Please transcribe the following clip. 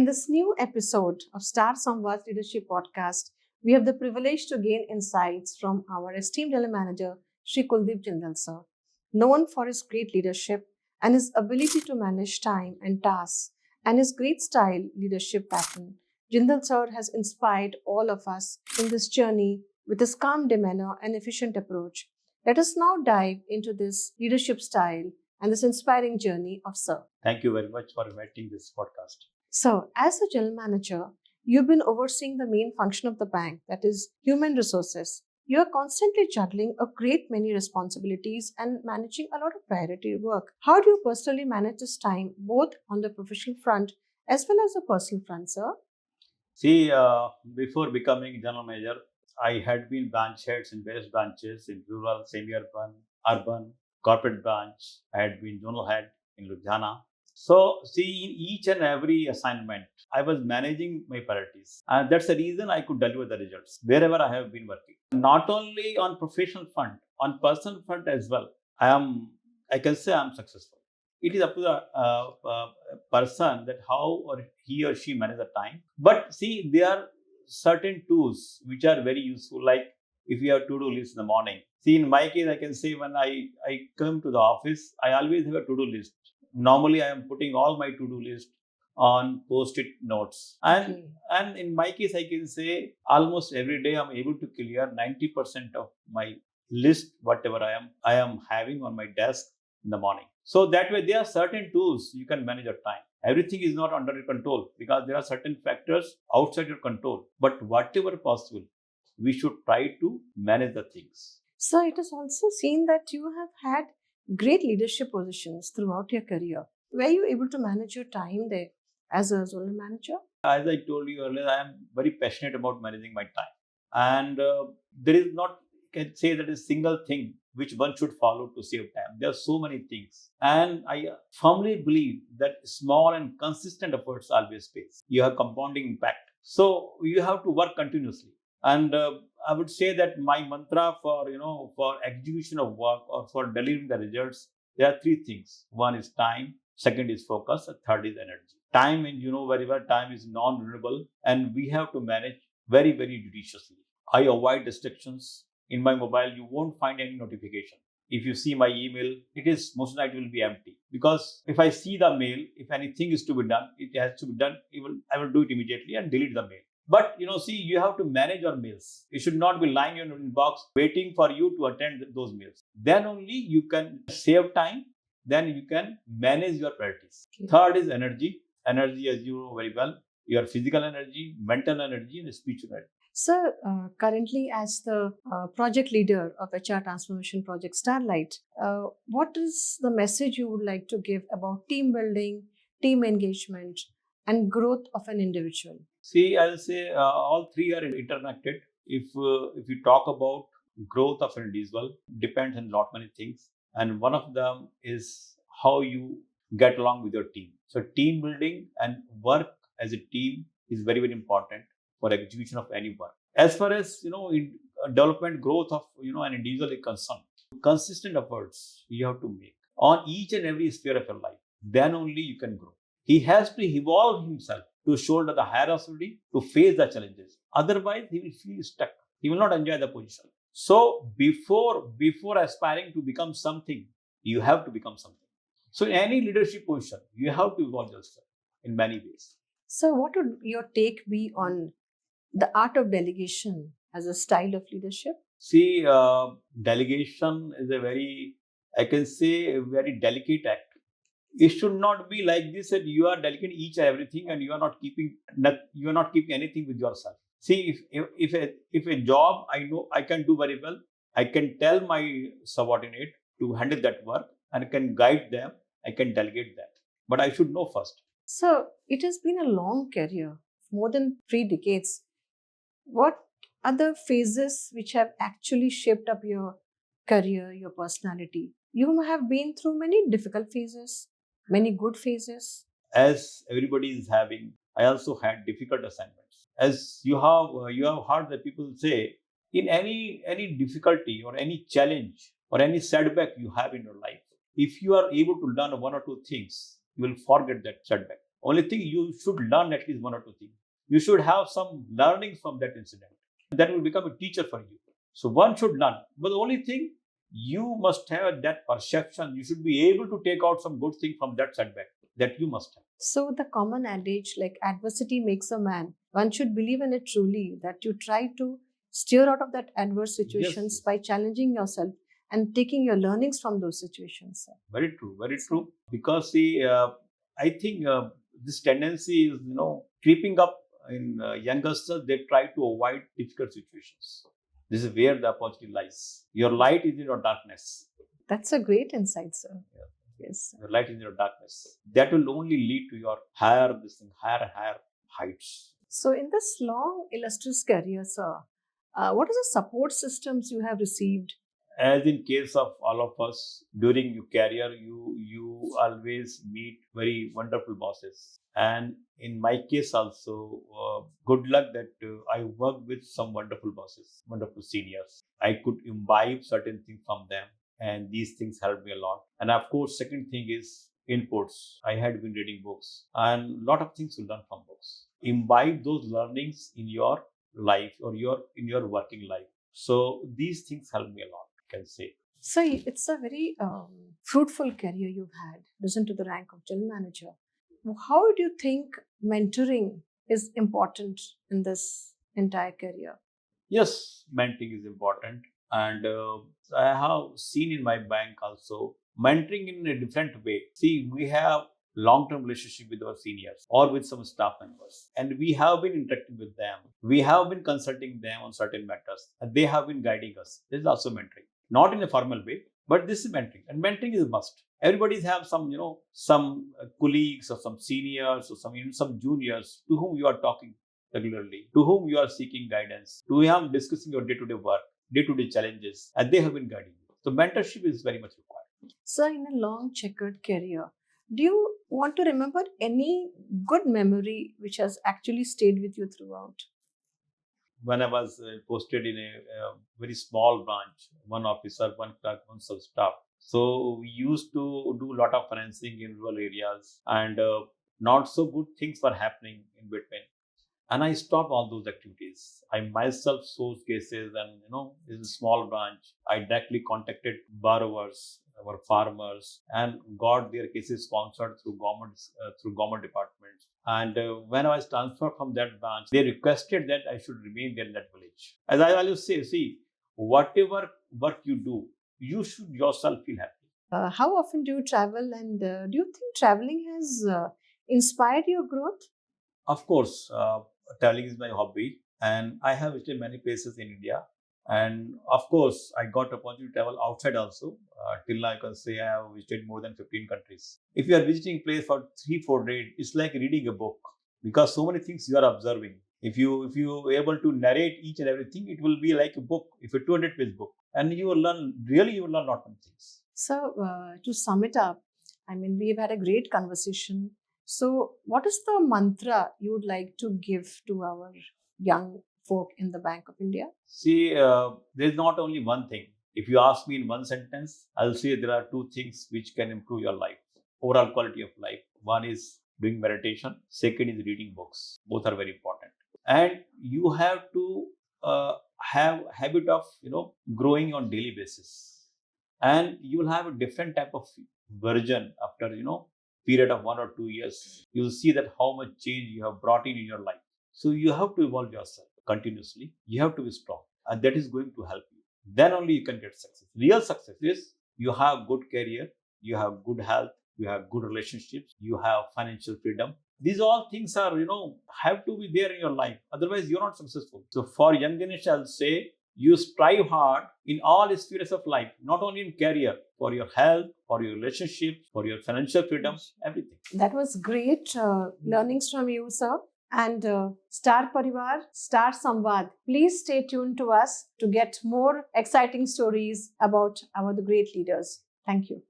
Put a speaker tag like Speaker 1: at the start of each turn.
Speaker 1: In this new episode of Star Samvaad Leadership Podcast, we have the privilege to gain insights from our esteemed general manager, Shri Kuldeep Jindal sir. Known for his great leadership and his ability to manage time and tasks and his great style leadership pattern, Jindal sir has inspired all of us in this journey with his calm demeanor and efficient approach. Let us now dive into this leadership style and this inspiring journey of sir.
Speaker 2: Thank you very much for inviting this podcast.
Speaker 1: So, as a general manager, you've been overseeing the main function of the bank, that is human resources. You are constantly juggling a great many responsibilities and managing a lot of priority work. How do you personally manage this time, both on the professional front as well as the personal front, sir?
Speaker 2: See, before becoming general manager, I had been branch heads in various branches in rural, semi-urban, urban, corporate branch. I had been zonal head in Ludhiana. So, see, in each and every assignment, I was managing my priorities. And that's the reason I could deliver the results wherever I have been working. Not only on professional front, on personal front as well. I can say I'm successful. It is up to the person that how or he or she manage the time. But see, there are certain tools which are very useful, like if you have to-do list in the morning. See, in my case, I can say when I come to the office, I always have a to-do list. Normally, I am putting all my to-do list on post-it notes. And in my case, I can say almost every day I'm able to clear 90% of my list, whatever I am having on my desk in the morning. So that way, there are certain tools you can manage your time. Everything is not under your control because there are certain factors outside your control. But whatever possible, we should try to manage the things.
Speaker 1: So, it is also seen that you have had great leadership positions throughout your career. Were you able to manage your time there as a zonal manager?
Speaker 2: As I told you earlier, I am very passionate about managing my time. And there is not, you can say that a single thing which one should follow to save time. There are so many things. And I firmly believe that small and consistent efforts always pays. You have compounding impact. So you have to work continuously. And I would say that my mantra for execution of work or for delivering the results, there are three things. One is time, second is focus, and third is energy. Time, and you know very well, time is non-renewable, and we have to manage very, very judiciously. I avoid distractions. In my mobile, you won't find any notification. If you see my email, it is most likely will be empty, because if I see the mail, if anything is to be done, it has to be done. I will do it immediately and delete the mail. But see, you have to manage your mails. It should not be lying in your inbox waiting for you to attend those mails. Then only you can save time. Then you can manage your priorities.
Speaker 1: Okay.
Speaker 2: Third is energy. Energy, as you know very well, your physical energy, mental energy, and spiritual energy.
Speaker 1: Sir, currently as the project leader of HR Transformation Project Starlight, what is the message you would like to give about team building, team engagement, and growth of an individual?
Speaker 2: See, I'll say all three are interconnected. If you talk about growth of an individual, depends on lot many things, and one of them is how you get along with your team. So, team building and work as a team is very, very important for execution of any work. As far as development growth of an individual is concerned, consistent efforts you have to make on each and every sphere of your life. Then only you can grow. He has to evolve himself to shoulder the higher authority, to face the challenges. Otherwise, he will feel stuck. He will not enjoy the position. So before aspiring to become something, you have to become something. So in any leadership position, you have to evolve yourself in many ways.
Speaker 1: So, what would your take be on the art of delegation as a style of leadership?
Speaker 2: See, delegation is a very, I can say, a very delicate act. It should not be like this that you are delegating each and everything and you are not keeping anything with yourself. See, if a job I know I can do very well, I can tell my subordinate to handle that work and I can guide them, I can delegate that. But I should know first.
Speaker 1: So, it has been a long career, more than 3 decades. What are the phases which have actually shaped up your career, your personality? You have been through many difficult phases, many good phases.
Speaker 2: As everybody is having, I also had difficult assignments. As you have heard that people say, in any difficulty or any challenge or any setback you have in your life, if you are able to learn one or two things, you will forget that setback. Only thing, you should learn at least one or two things. You should have some learnings from that incident. That will become a teacher for you. So one should learn. But the only thing, you must have that perception. You should be able to take out some good thing from that setback. That you must have.
Speaker 1: So, the common adage like adversity makes a man, one should believe in it truly, that you try to steer out of that adverse situations
Speaker 2: Yes.
Speaker 1: by challenging yourself and taking your learnings from those situations.
Speaker 2: Very true, very true. Because see, I think this tendency is, creeping up in youngsters. They try to avoid difficult situations. This is where the opportunity lies. Your light is in your darkness.
Speaker 1: That's a great insight, sir.
Speaker 2: Yeah.
Speaker 1: Yes.
Speaker 2: Your light is in your darkness. That will only lead to your higher, higher and higher heights.
Speaker 1: So, in this long, illustrious career, sir, what are the support systems you have received?
Speaker 2: As in case of all of us, during your career, you always meet very wonderful bosses. And in my case also, good luck that I worked with some wonderful bosses, wonderful seniors. I could imbibe certain things from them, and these things helped me a lot. And of course, second thing is inputs. I had been reading books, and a lot of things you learn from books. Imbibe those learnings in your life or in your working life. So these things help me a lot, I can say.
Speaker 1: So, it's a very fruitful career you've had, risen to the rank of general manager. How do you think mentoring is important in this entire career?
Speaker 2: Yes, mentoring is important. And I have seen in my bank also mentoring in a different way. See, we have long-term relationship with our seniors or with some staff members, and we have been interacting with them. We have been consulting them on certain matters, and they have been guiding us. This is also mentoring, not in a formal way, but this is mentoring, and mentoring is a must. Everybody have some, some colleagues or some seniors or some, some juniors to whom you are talking regularly, to whom you are seeking guidance, to whom discussing your day-to-day work, day-to-day challenges, and they have been guiding you. So mentorship is very much required.
Speaker 1: So, in a long checkered career, do you want to remember any good memory which has actually stayed with you throughout?
Speaker 2: When I was posted in a very small branch, one officer, one clerk, one sub staff. So we used to do a lot of financing in rural areas, and not so good things were happening in between. And I stopped all those activities. I myself sourced cases, and this is a small branch. I directly contacted borrowers, our farmers, and got their cases sponsored through government departments. And when I was transferred from that branch, they requested that I should remain there in that village. As I always say, see, whatever work you do, you should yourself feel happy.
Speaker 1: How often do you travel, and do you think traveling has inspired your growth?
Speaker 2: Of course, traveling is my hobby, and I have visited many places in India. And of course, I got opportunity to travel outside also. Till now, I can say I have visited more than 15 countries. If you are visiting place for 3 4 days, it's like reading a book because so many things you are observing. If you are able to narrate each and everything, it will be like a book. If a 200-page book, and you will learn, really you will learn a lot of things.
Speaker 1: So, to sum it up, I mean, we've had a great conversation. So, what is the mantra you would like to give to our young folk in the Bank of India?
Speaker 2: See, there's not only one thing. If you ask me in one sentence, I'll say there are two things which can improve your life, overall quality of life. One is doing meditation. Second is reading books. Both are very important. And you have to have habit of growing on daily basis, and you will have a different type of version after period of 1 or 2 years. You'll see that how much change you have brought in your life. So you have to evolve yourself continuously. You have to be strong, and that is going to help you. Then only you can get success. Real success is you have good career, you have good health, you have good relationships, you have financial freedom. These all things are have to be there in your life. Otherwise, you're not successful. So for young generation, I'll say you strive hard in all spheres of life, not only in career, for your health, for your relationships, for your financial freedom, everything. That was great learnings from you, sir. And Star Parivar, Star Samvaad, please stay tuned to us to get more exciting stories about the great leaders. Thank you.